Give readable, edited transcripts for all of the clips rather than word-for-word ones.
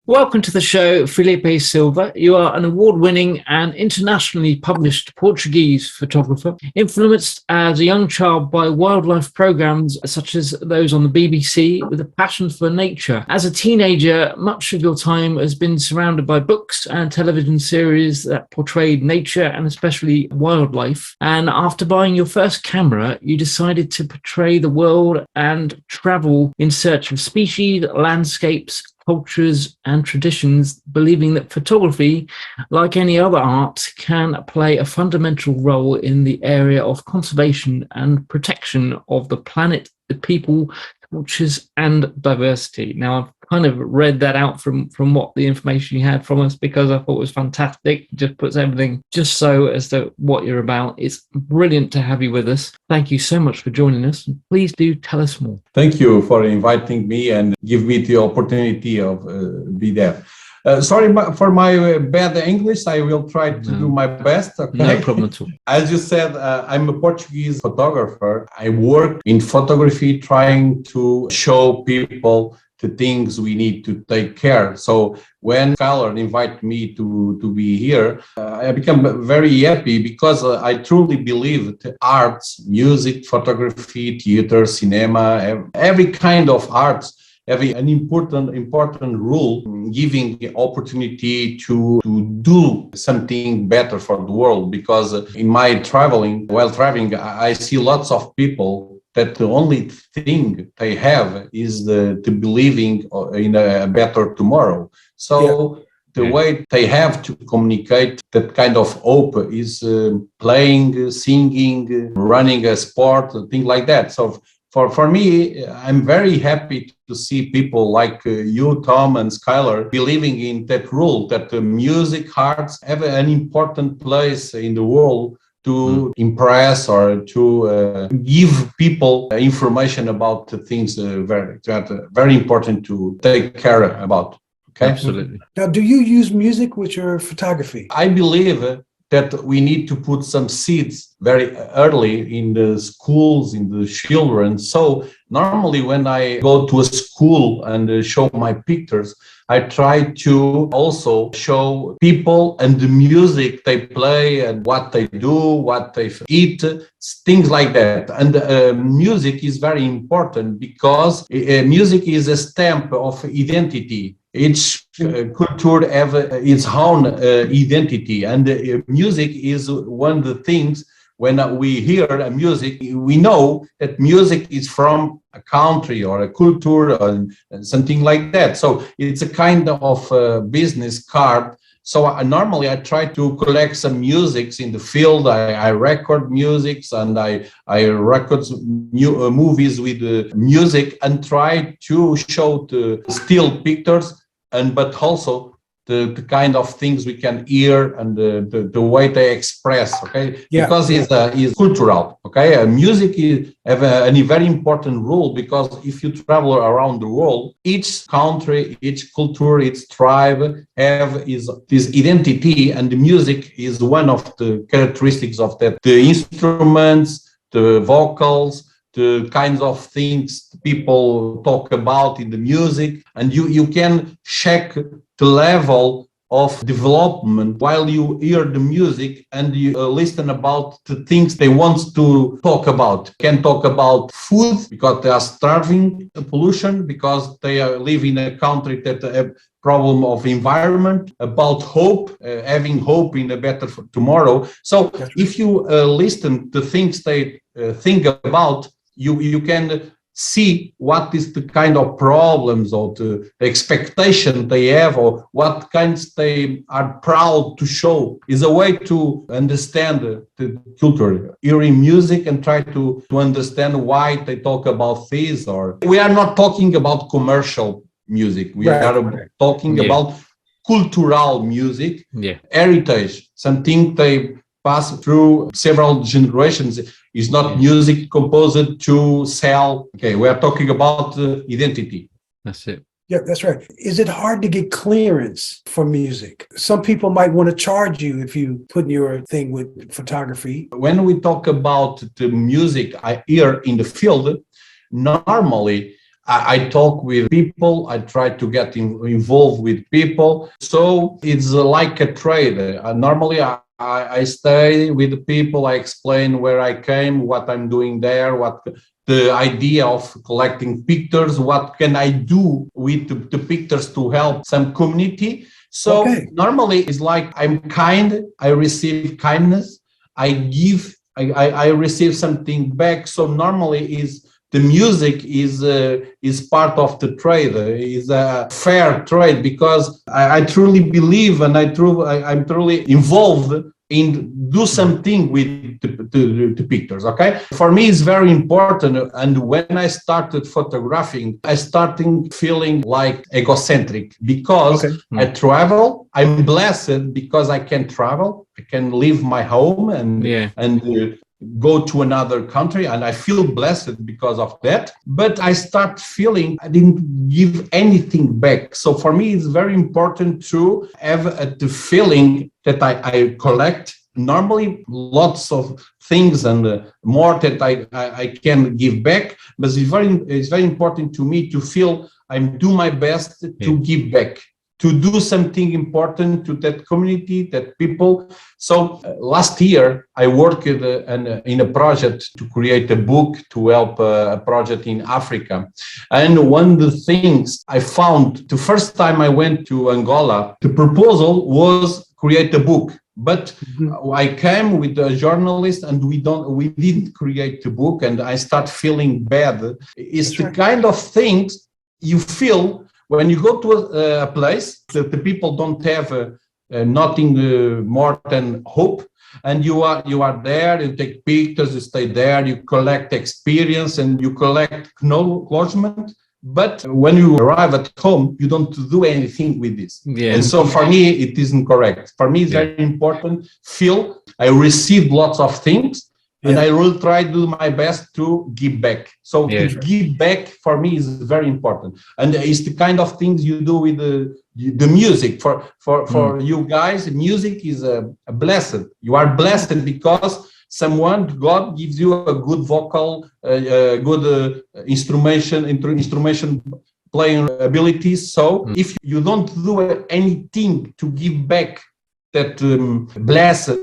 Welcome to the show, Filipe Silva. You are an award-winning and internationally published Portuguese photographer, influenced as a young child by wildlife programs such as those on the BBC, with a passion for nature. As a teenager, much of your time has been surrounded by books and television series that portrayed nature and especially wildlife. And after buying your first camera, you decided to portray the world and travel in search of species, landscapes, cultures and traditions, believing that photography, like any other art, can play a fundamental role in the area of conservation and protection of the planet, the people, cultures and diversity. Now, I've kind of read that out from what the information you had from us, because I thought it was fantastic. It just puts everything just so as to what you're about. It's brilliant to have you with us. Thank you so much for joining us. Please do tell us more. Thank you for inviting me and give me the opportunity of be there. Sorry for my bad English. I will try to do my best. Okay? No problem at all. As you said, I'm a Portuguese photographer. I work in photography trying to show people the things we need to take care. So when Skyler invited me to be here, I became very happy because I truly believe that arts, music, photography, theater, cinema, every kind of arts have an important role, giving the opportunity to do something better for the world. Because in my while traveling, I see lots of people that the only thing they have is to believing in a better tomorrow. So the way they have to communicate that kind of hope is playing, singing, running a sport, things like that. So for me, I'm very happy to see people like you, Tom, and Skyler believing in that rule that music, arts have an important place in the world to impress or to give people information about the things very important to take care about. Okay? Absolutely. Now, do you use music with your photography? I believe that we need to put some seeds very early in the schools, in the children. So normally when I go to a school and show my pictures, I try to also show people and the music they play and what they do, what they eat, things like that. And music is very important because music is a stamp of identity. Each culture have its own identity, and music is one of the things. When we hear a music, we know that music is from a country or a culture or something like that. So it's a kind of business card. So normally I try to collect some musics in the field. I record musics and I record movies with the music and try to show the still pictures, but also the kind of things we can hear and the way they express, okay? Yeah. Because it's cultural, okay? Music have a very important role, because if you travel around the world, each country, each culture, each tribe have this identity, and the music is one of the characteristics of that. The instruments, the vocals, the kinds of things people talk about in the music, and you can check the level of development while you hear the music and you listen about the things they want to talk about. Can talk about food because they are starving, pollution because they live in a country that have problem of environment, about hope, having hope in a better tomorrow. So if you listen to things they think about, you can see what is the kind of problems or the expectation they have, or what kinds they are proud to show. Is a way to understand the culture, hearing music and try to understand why they talk about this. Or we are not talking about commercial music. We are talking about cultural music, heritage, something they pass through several generations. It's not music composed to sell. Okay, we are talking about identity. That's it. Yeah, that's right. Is it hard to get clearance for music? Some people might want to charge you if you put your thing with photography. When we talk about the music I hear in the field, normally I talk with people. I try to get involved with people. So it's like a trade. Normally, I stay with the people. I explain where I came, what I'm doing there, what the idea of collecting pictures, what can I do with the pictures to help some community. So normally it's like I'm kind, I receive kindness, I give, I receive something back. So normally is the music is part of the trade, is a fair trade, because I truly believe and I'm truly involved in do something with the pictures. Okay, for me it's very important. And when I started photographing, I started feeling like egocentric, because I travel. I'm blessed because I can travel. I can leave my home and go to another country, and I feel blessed because of that. But I start feeling I didn't give anything back. So for me, it's very important to have the feeling that I collect normally lots of things and more that I can give back. But it's very important to me to feel I do my best to give back, to do something important to that community, that people. So last year, I worked in a project to create a book to help a project in Africa. And one of the things I found, the first time I went to Angola, the proposal was create a book. But I came with a journalist and we didn't create the book, and I start feeling bad. It's the kind of things you feel when you go to a place that the people don't have nothing more than hope, and you are there, you take pictures, you stay there, you collect experience and you collect acknowledgement. But when you arrive at home, you don't do anything with this. And so for me, it isn't correct. For me, it's very important. I received lots of things, and I will try to do my best to give back. So to give back for me is very important. And it's the kind of things you do with the music. For you guys, music is a blessed. You are blessed because God gives you a good vocal, good instrumentation playing abilities. So if you don't do anything to give back that blessed,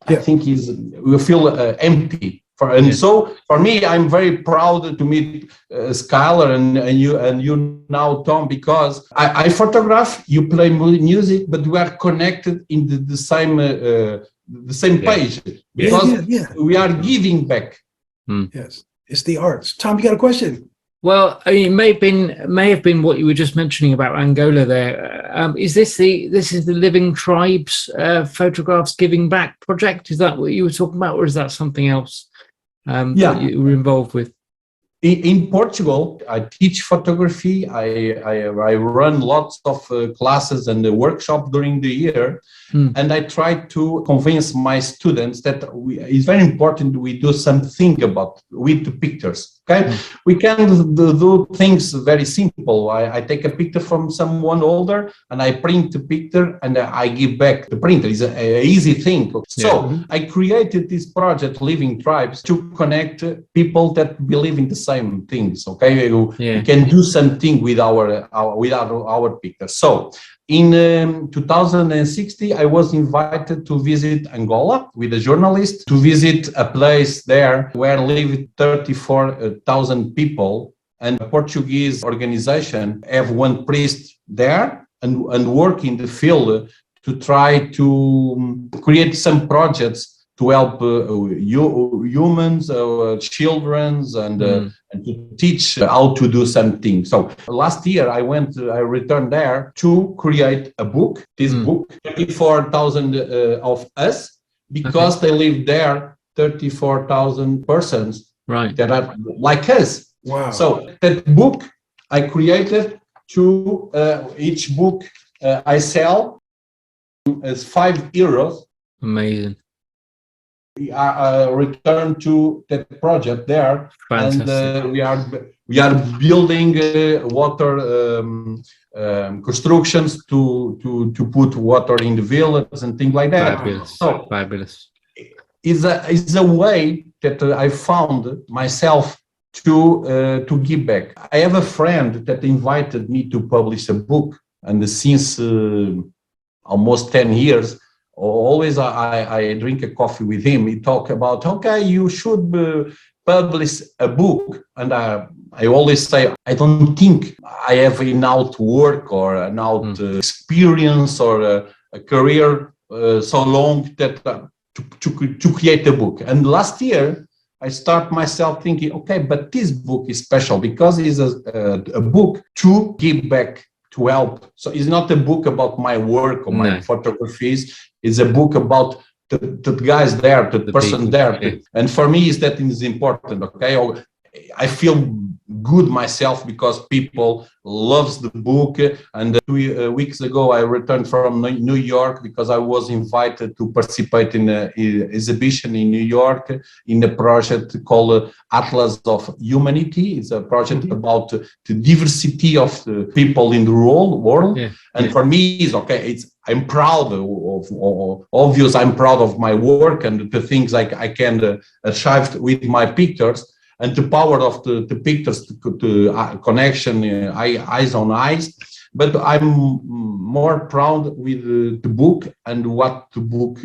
I think you feel empty. So for me, I'm very proud to meet Skyler and you now, Tom, because I photograph, you play music, but we are connected in the same page, because we are giving back. Yes, it's the arts. Tom, you got a question? Well, I mean, it may have been what you were just mentioning about Angola there. Is this the Living Tribes Photographs Giving Back project? Is that what you were talking about, or is that something else that you were involved with? In Portugal, I teach photography. I run lots of classes and workshops during the year, and I try to convince my students that it's very important we do something with the pictures. Okay, we can do things very simple. I take a picture from someone older, and I print the picture, and I give back the printer. It's an easy thing. So I created this project, Living Tribes, to connect people that believe in the same things. Okay, we can do something with our pictures. So in 2016, I was invited to visit Angola with a journalist, to visit a place there where lived 34,000 people, and a Portuguese organization have one priest there and work in the field to try to create some projects to help humans, children, and to teach how to do something. So last year I returned there to create a book. This book, 34,000 of us, because they live there, 34,000 persons that are like us. Wow! So that book I created. To each book I sell as €5. Amazing. We are returned to that project there. Fantastic. And we are building water constructions to put water in the villages and things like that. Fabulous. So fabulous. Is a way that I found myself to give back. I have a friend that invited me to publish a book, and since almost 10 years, always I drink a coffee with him. He talk about, okay, you should publish a book, and I always say, I don't think I have enough work or enough experience or a career so long that to create a book. And last year, I start myself thinking, okay, but this book is special because it's a book to give back, to help. So it's not a book about my work or my photographies. It's a book about the guys there, the person people, there. Yeah. And for me, that is important, okay? I feel good myself because people loves the book. And 2 weeks ago, I returned from New York because I was invited to participate in an exhibition in New York in a project called Atlas of Humanity. It's a project about the diversity of the people in the world. Yeah. And for me, it's okay. I'm proud obvious. I'm proud of my work and the things I can achieve with my pictures. And the power of the pictures to connection, eyes on eyes. But I'm more proud with the book and what the book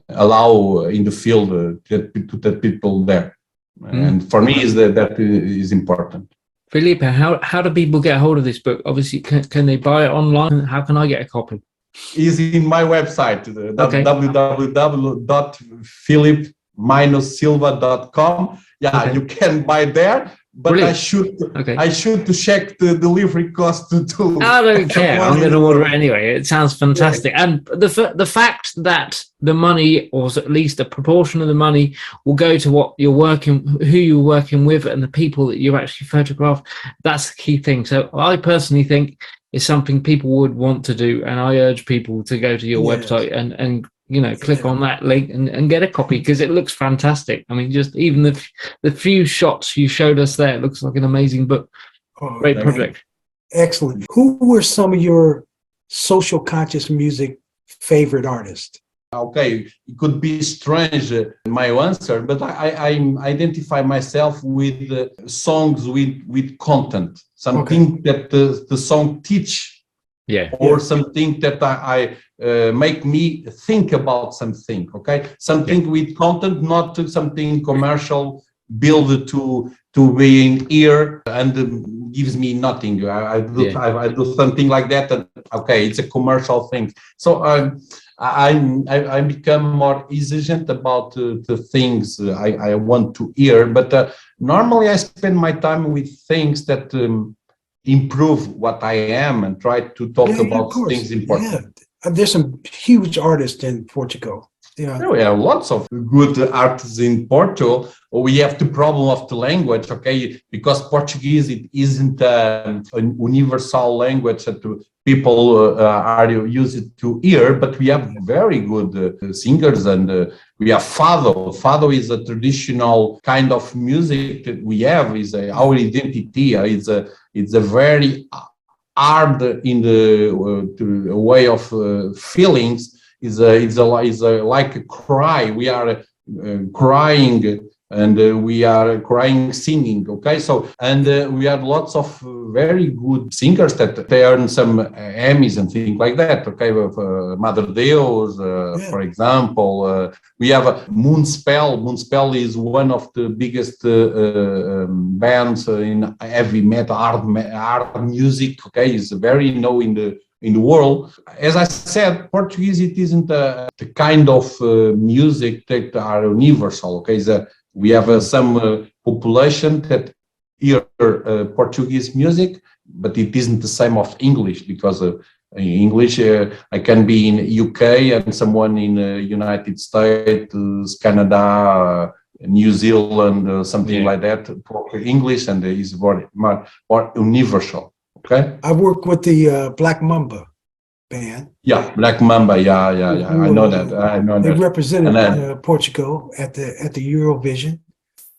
allow in the field to the people there. And for me, that is important. Filipe, how do people get hold of this book? Obviously, can they buy it online? How can I get a copy? It's in my website, www.philip-silva.com. Yeah, you can buy there, but brilliant. I should to check the delivery cost too. I don't care. I'm going to order it anyway. It sounds fantastic. Yeah. And the fact that the money, or at least a proportion of the money, will go to what you're working, who you're working with, and the people that you actually photograph, that's the key thing. So I personally think it's something people would want to do, and I urge people to go to your website and click on that link and get a copy because it looks fantastic. I mean, just even the few shots you showed us there, it looks like an amazing book. Great project. Excellent. Who were some of your social conscious music favorite artists? Okay, it could be strange, my answer, but I identify myself with songs with content, something that the song teach. Or something that I make me think about something, okay? Something with content, not something commercial, build to be in ear and gives me nothing. I do something like that, and okay, it's a commercial thing. So I become more exigent about the things I want to hear, but normally I spend my time with things that improve what I am and try to talk about things important. Yeah. There's some huge artists in Portugal. Yeah. We have lots of good artists in Portugal. We have the problem of the language, okay? Because Portuguese, it isn't a universal language that people are used to hear, but we have very good singers, and we have fado. Fado is a traditional kind of music that we have, is our identity. It's a very hard in the way of feelings. Is like a cry. We are crying, and we are crying singing. Okay, so and we have lots of very good singers that they earn some Emmys and things like that. Okay, with Mother Deus, for example, we have Moonspell. Moonspell is one of the biggest bands in heavy metal, hard music. Okay, is very known in the world. As I said, Portuguese, it isn't the kind of music that are universal. Okay, we have some population that hear Portuguese music, but it isn't the same of English, because in English I can be in UK and someone in United States, Canada, New Zealand, something like that, talk English, and is more universal. Okay. I work with the Black Mamba band. Yeah, Black Mamba. Yeah. I know that. They represented Portugal at the Eurovision,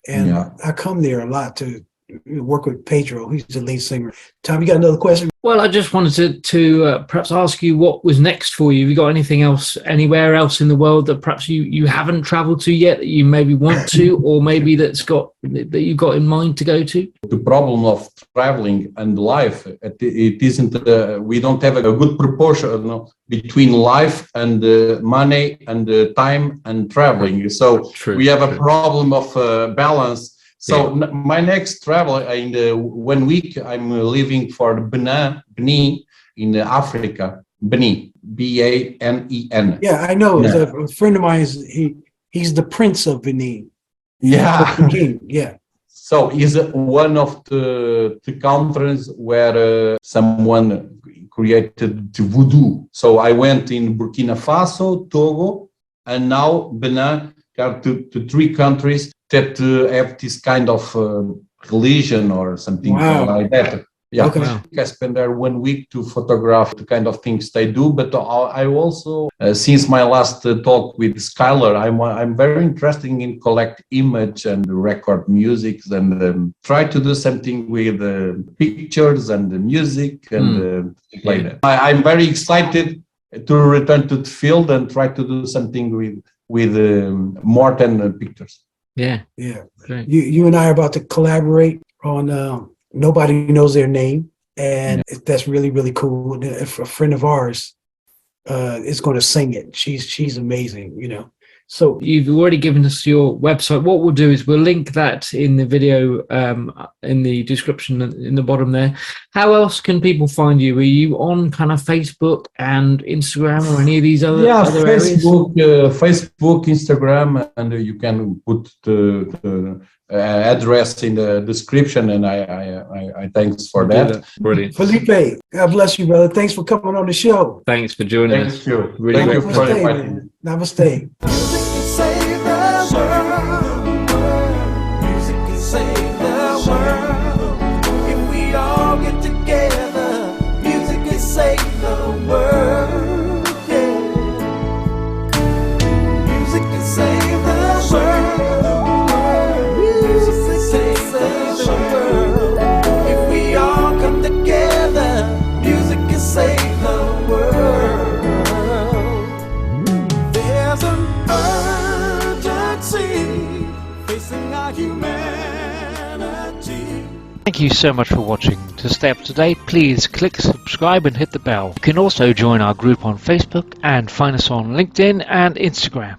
and I come there a lot to work with Pedro. He's the lead singer. Tom, you got another question? Well, I just wanted to perhaps ask you what was next for you. Have you got anything else, anywhere else in the world that perhaps you haven't traveled to yet that you maybe want to, or maybe that you've got in mind to go to? The problem of traveling and life, it isn't, we don't have a good proportion between life and money and time and traveling. So we have a problem of balance. So my next travel in 1 week, I'm leaving for Benin in Africa. Benin, Banen. Yeah, I know. Yeah. A friend of mine he's the Prince of Benin. Yeah. The king. Yeah. So he's one of the countries where someone created the voodoo. So I went in Burkina Faso, Togo, and now Benin. To 3 countries that have this kind of religion or something like that. Yeah, okay. I spent there 1 week to photograph the kind of things they do. But I also, since my last talk with Skyler, I'm very interested in collect image and record music and try to do something with pictures and the music and things like that. I'm very excited to return to the field and try to do something with more than pictures. Yeah. Great. You and I are about to collaborate on Nobody Knows Their Name, and that's really, really cool. A friend of ours is going to sing it. She's amazing, So you've already given us your website. What we'll do is we'll link that in the video, in the description in the bottom there. How else can people find you? Are you on kind of Facebook and Instagram or any of these other Facebook, areas? Facebook, Instagram, and you can put the address in the description. And I thanks for that. Brilliant. Filipe, God bless you, brother. Thanks for coming on the show. Thanks for joining us. Thank you. Really Thank you for inviting me. Namaste. Save the world. Music can save the world. If we all get together, music can save the world. Yeah. Music can save the world. Music can save the world. If we all come together, music can save the world. There's an facing our humanity. Thank you so much for watching. To stay up to date, please click subscribe and hit the bell. You can also join our group on Facebook and find us on LinkedIn and Instagram.